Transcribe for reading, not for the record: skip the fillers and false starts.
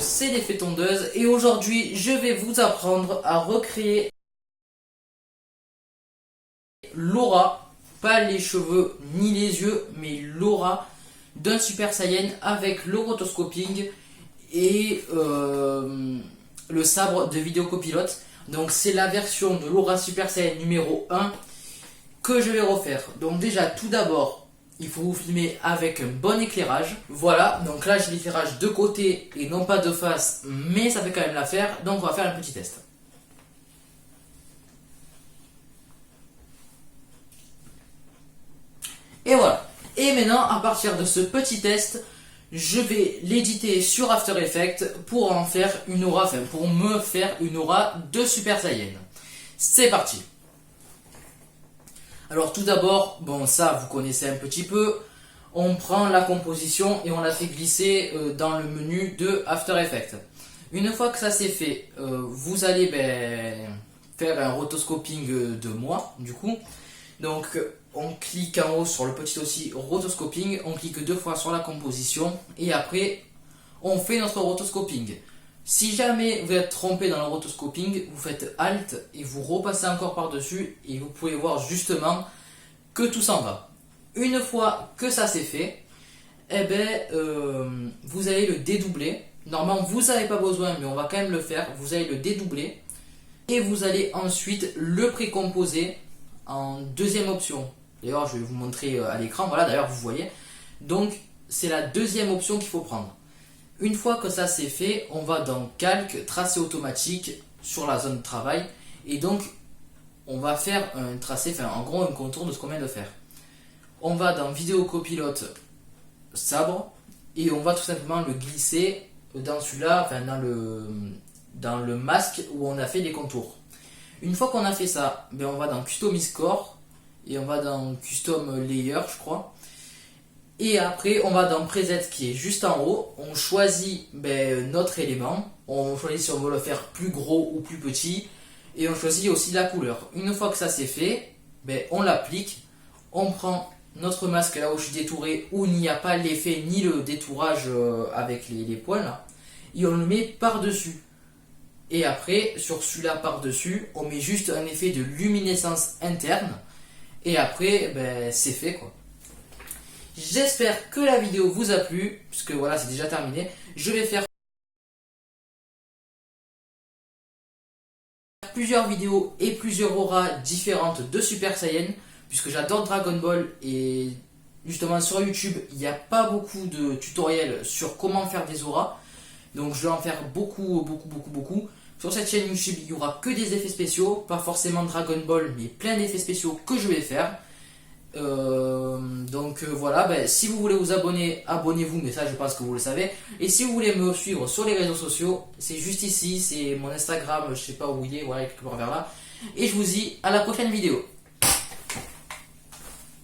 c'est l'effet tondeuse et aujourd'hui je vais vous apprendre à recréer l'aura, pas les cheveux ni les yeux, mais l'aura d'un Super Saiyan avec le rotoscoping et le sabre de vidéo copilote. Donc c'est la version de l'aura Super Saiyan numéro 1 que je vais refaire. Donc déjà tout d'abord il faut vous filmer avec un bon éclairage. Voilà, donc là j'ai l'éclairage de côté et non pas de face, mais ça fait quand même l'affaire. Donc on va faire un petit test. Et voilà. Et maintenant, à partir de ce petit test, je vais l'éditer sur After Effects pour en faire une aura, enfin pour me faire une aura de Super Saiyan. C'est parti. Alors tout d'abord, bon ça vous connaissez un petit peu, on prend la composition et on la fait glisser dans le menu de After Effects. Une fois que ça c'est fait, vous allez faire un rotoscoping de moi du coup. Donc on clique en haut sur le petit aussi rotoscoping, on clique 2 fois sur la composition et après on fait notre rotoscoping. Si jamais vous êtes trompé dans le rotoscoping, vous faites Alt et vous repassez encore par dessus et vous pouvez voir justement que tout s'en va. Une fois que ça c'est fait, vous allez le dédoubler. Normalement vous n'avez pas besoin mais on va quand même le faire. Vous allez le dédoubler et vous allez ensuite le précomposer en deuxième option. D'ailleurs je vais vous montrer à l'écran, voilà d'ailleurs vous voyez. Donc c'est la deuxième option qu'il faut prendre. Une fois que ça c'est fait, on va dans calque, tracé automatique sur la zone de travail et donc on va faire un tracé, enfin en gros un contour de ce qu'on vient de faire. On va dans vidéo copilote sabre et on va tout simplement le glisser dans celui-là, enfin dans le masque où on a fait les contours. Une fois qu'on a fait ça, on va dans Customize Core et on va dans Custom Layer je crois. Et après on va dans Preset qui est juste en haut, on choisit notre élément, on choisit si on veut le faire plus gros ou plus petit et on choisit aussi la couleur. Une fois que ça c'est fait, on l'applique, on prend notre masque là où je suis détouré où il n'y a pas l'effet ni le détourage avec les poils là, et on le met par dessus. Et après sur celui-là par dessus on met juste un effet de luminescence interne et après c'est fait quoi. J'espère que la vidéo vous a plu, puisque voilà c'est déjà terminé. Je vais faire plusieurs vidéos et plusieurs auras différentes de Super Saiyan, puisque j'adore Dragon Ball et justement sur YouTube il n'y a pas beaucoup de tutoriels sur comment faire des auras. Donc je vais en faire beaucoup. Sur cette chaîne YouTube il n'y aura que des effets spéciaux, pas forcément Dragon Ball mais plein d'effets spéciaux que je vais faire. Voilà, si vous voulez vous abonner, abonnez-vous, mais ça je pense que vous le savez. Et si vous voulez me suivre sur les réseaux sociaux, c'est juste ici, c'est mon Instagram, je sais pas où il est, voilà, quelque part vers là. Et je vous dis à la prochaine vidéo.